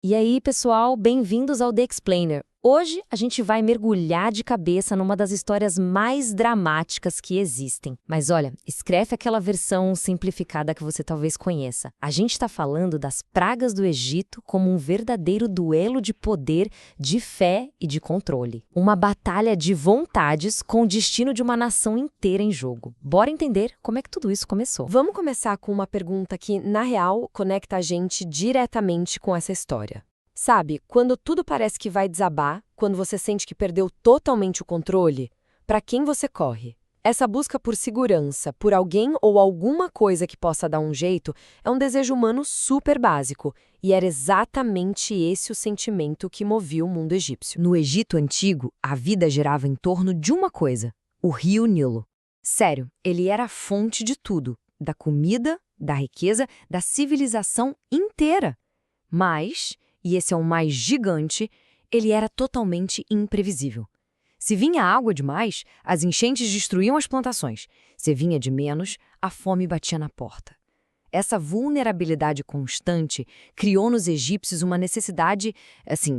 E aí, pessoal, bem-vindos ao The Explainer. Hoje a gente vai mergulhar de cabeça numa das histórias mais dramáticas que existem. Mas olha, escreve aquela versão simplificada que você talvez conheça. A gente está falando das pragas do Egito como um verdadeiro duelo de poder, de fé e de controle. Uma batalha de vontades com o destino de uma nação inteira em jogo. Bora entender como é que tudo isso começou. Vamos começar com uma pergunta que, na real, conecta a gente diretamente com essa história. Sabe, quando tudo parece que vai desabar, quando você sente que perdeu totalmente o controle, para quem você corre? Essa busca por segurança, por alguém ou alguma coisa que possa dar um jeito, é um desejo humano super básico, e era exatamente esse o sentimento que movia o mundo egípcio. No Egito Antigo, a vida girava em torno de uma coisa: o rio Nilo. Sério, ele era a fonte de tudo, da comida, da riqueza, da civilização inteira. Mas, e esse é o mais gigante, ele era totalmente imprevisível. Se vinha água demais, as enchentes destruíam as plantações. Se vinha de menos, a fome batia na porta. Essa vulnerabilidade constante criou nos egípcios uma necessidade,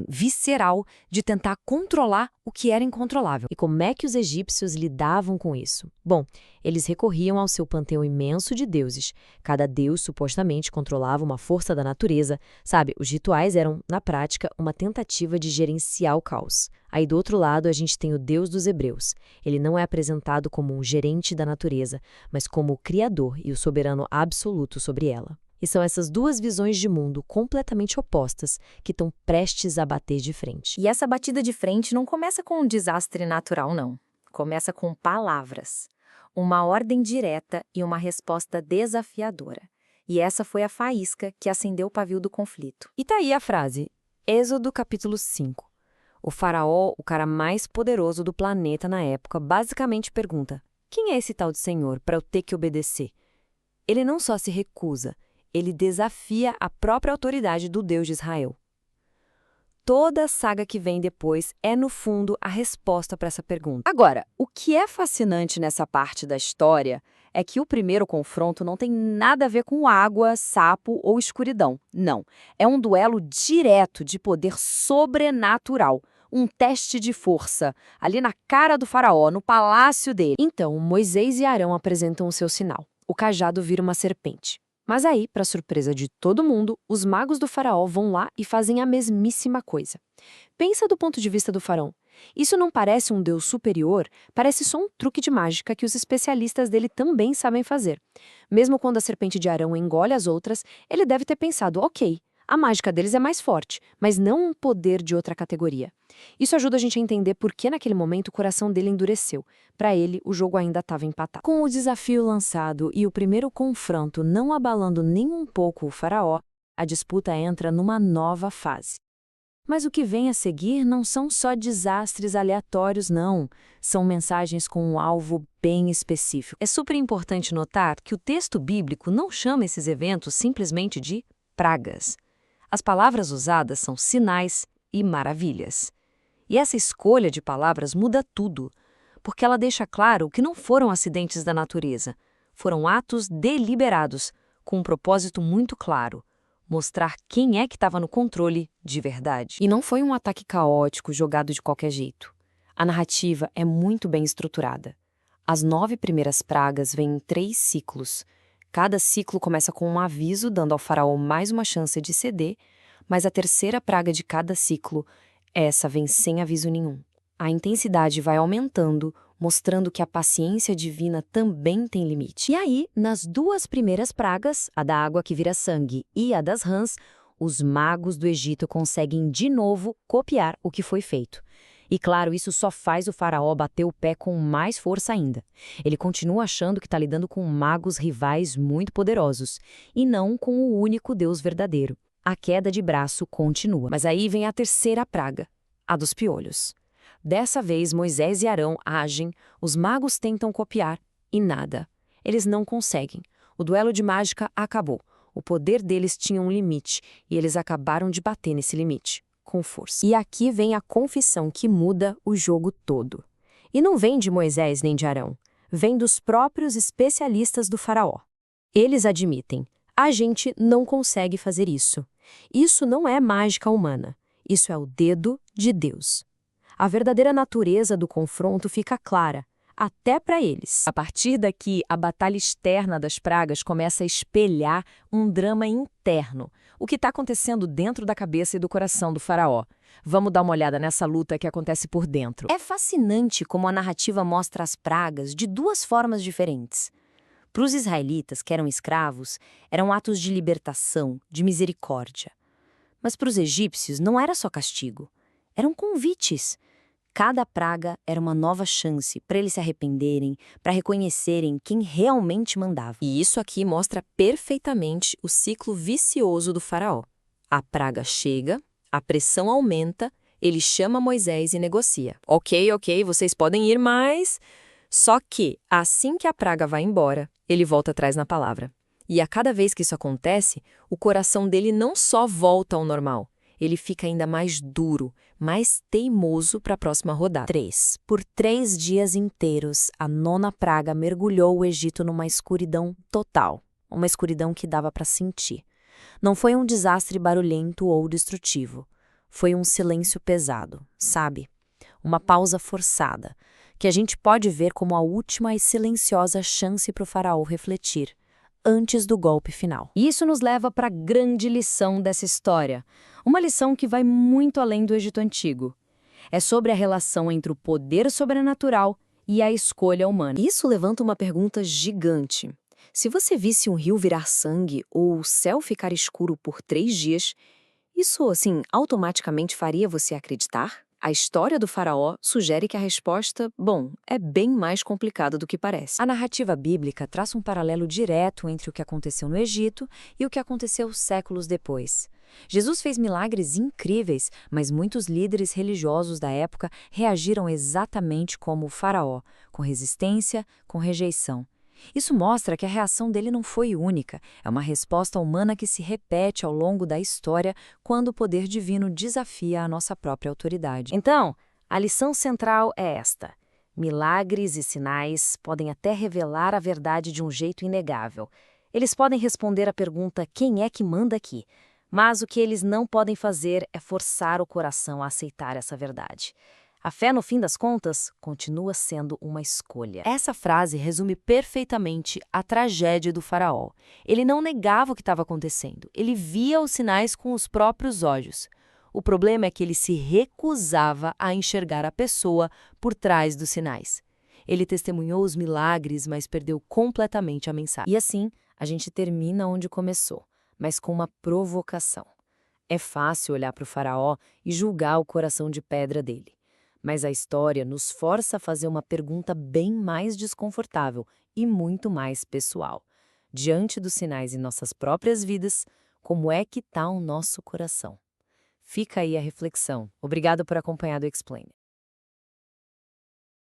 visceral de tentar controlar o que era incontrolável. E como é que os egípcios lidavam com isso? Bom, eles recorriam ao seu panteão imenso de deuses. Cada deus supostamente controlava uma força da natureza. Sabe, os rituais eram, na prática, uma tentativa de gerenciar o caos. Aí do outro lado a gente tem o Deus dos Hebreus. Ele não é apresentado como um gerente da natureza, mas como o criador e o soberano absoluto sobre ela. E são essas duas visões de mundo completamente opostas que estão prestes a bater de frente. E essa batida de frente não começa com um desastre natural, não. Começa com palavras. Uma ordem direta e uma resposta desafiadora. E essa foi a faísca que acendeu o pavio do conflito. E tá aí a frase, Êxodo capítulo 5. O faraó, o cara mais poderoso do planeta na época, basicamente pergunta: quem é esse tal de Senhor para eu ter que obedecer? Ele não só se recusa, ele desafia a própria autoridade do Deus de Israel. Toda a saga que vem depois é, no fundo, a resposta para essa pergunta. Agora, o que é fascinante nessa parte da história é que o primeiro confronto não tem nada a ver com água, sapo ou escuridão. Não. É um duelo direto de poder sobrenatural. Um teste de força, ali na cara do faraó, no palácio dele. Então, Moisés e Arão apresentam o seu sinal. O cajado vira uma serpente. Mas aí, para surpresa de todo mundo, os magos do faraó vão lá e fazem a mesmíssima coisa. Pensa do ponto de vista do faraó. Isso não parece um deus superior, parece só um truque de mágica que os especialistas dele também sabem fazer. Mesmo quando a serpente de Arão engole as outras, ele deve ter pensado, ok, a mágica deles é mais forte, mas não um poder de outra categoria. Isso ajuda a gente a entender por que naquele momento o coração dele endureceu. Para ele, o jogo ainda estava empatado. Com o desafio lançado e o primeiro confronto não abalando nem um pouco o faraó, a disputa entra numa nova fase. Mas o que vem a seguir não são só desastres aleatórios, não. São mensagens com um alvo bem específico. É super importante notar que o texto bíblico não chama esses eventos simplesmente de pragas. As palavras usadas são sinais e maravilhas. E essa escolha de palavras muda tudo, porque ela deixa claro que não foram acidentes da natureza, foram atos deliberados, com um propósito muito claro: mostrar quem é que estava no controle de verdade. E não foi um ataque caótico jogado de qualquer jeito. A narrativa é muito bem estruturada. As 9 primeiras pragas vêm em 3 ciclos. Cada ciclo começa com um aviso, dando ao faraó mais uma chance de ceder, mas a terceira praga de cada ciclo, essa vem sem aviso nenhum. A intensidade vai aumentando, mostrando que a paciência divina também tem limite. E aí, nas 2 primeiras pragas, a da água que vira sangue e a das rãs, os magos do Egito conseguem de novo copiar o que foi feito. E claro, isso só faz o faraó bater o pé com mais força ainda. Ele continua achando que está lidando com magos rivais muito poderosos, e não com o único Deus verdadeiro. A queda de braço continua. Mas aí vem a terceira praga, a dos piolhos. Dessa vez, Moisés e Arão agem, os magos tentam copiar, e nada. Eles não conseguem. O duelo de mágica acabou. O poder deles tinha um limite, e eles acabaram de bater nesse limite. Com força. E aqui vem a confissão que muda o jogo todo. E não vem de Moisés nem de Arão, vem dos próprios especialistas do faraó. Eles admitem, A gente não consegue fazer isso. Isso não é mágica humana. Isso é o dedo de Deus. A verdadeira natureza do confronto fica clara, até para eles. A partir daqui, a batalha externa das pragas começa a espelhar um drama interno, o que está acontecendo dentro da cabeça e do coração do faraó. Vamos dar uma olhada nessa luta que acontece por dentro. É fascinante como a narrativa mostra as pragas de duas formas diferentes. Para os israelitas, que eram escravos, eram atos de libertação, de misericórdia. Mas para os egípcios não era só castigo, eram convites. Cada praga era uma nova chance para eles se arrependerem, para reconhecerem quem realmente mandava. E isso aqui mostra perfeitamente o ciclo vicioso do faraó. A praga chega, a pressão aumenta, ele chama Moisés e negocia. Ok, vocês podem ir, mas... Só que, assim que a praga vai embora, ele volta atrás na palavra. E a cada vez que isso acontece, o coração dele não só volta ao normal, ele fica ainda mais duro, mais teimoso para a próxima rodada. 3. Por 3 dias inteiros, a 9ª praga mergulhou o Egito numa escuridão total, uma escuridão que dava para sentir. Não foi um desastre barulhento ou destrutivo. Foi um silêncio pesado, sabe? Uma pausa forçada, que a gente pode ver como a última e silenciosa chance para o faraó refletir, antes do golpe final. Isso nos leva para a grande lição dessa história. Uma lição que vai muito além do Egito Antigo. É sobre a relação entre o poder sobrenatural e a escolha humana. Isso levanta uma pergunta gigante. Se você visse um rio virar sangue ou o céu ficar escuro por 3 dias, isso, automaticamente faria você acreditar? A história do faraó sugere que a resposta, é bem mais complicada do que parece. A narrativa bíblica traça um paralelo direto entre o que aconteceu no Egito e o que aconteceu séculos depois. Jesus fez milagres incríveis, mas muitos líderes religiosos da época reagiram exatamente como o faraó, com resistência, com rejeição. Isso mostra que a reação dele não foi única, é uma resposta humana que se repete ao longo da história quando o poder divino desafia a nossa própria autoridade. Então, a lição central é esta. Milagres e sinais podem até revelar a verdade de um jeito inegável. Eles podem responder à pergunta quem é que manda aqui, mas o que eles não podem fazer é forçar o coração a aceitar essa verdade. A fé, no fim das contas, continua sendo uma escolha. Essa frase resume perfeitamente a tragédia do faraó. Ele não negava o que estava acontecendo, ele via os sinais com os próprios olhos. O problema é que ele se recusava a enxergar a pessoa por trás dos sinais. Ele testemunhou os milagres, mas perdeu completamente a mensagem. E assim, a gente termina onde começou, mas com uma provocação. É fácil olhar para o faraó e julgar o coração de pedra dele. Mas a história nos força a fazer uma pergunta bem mais desconfortável e muito mais pessoal. Diante dos sinais em nossas próprias vidas, como é que está o nosso coração? Fica aí a reflexão. Obrigado por acompanhar o Explain.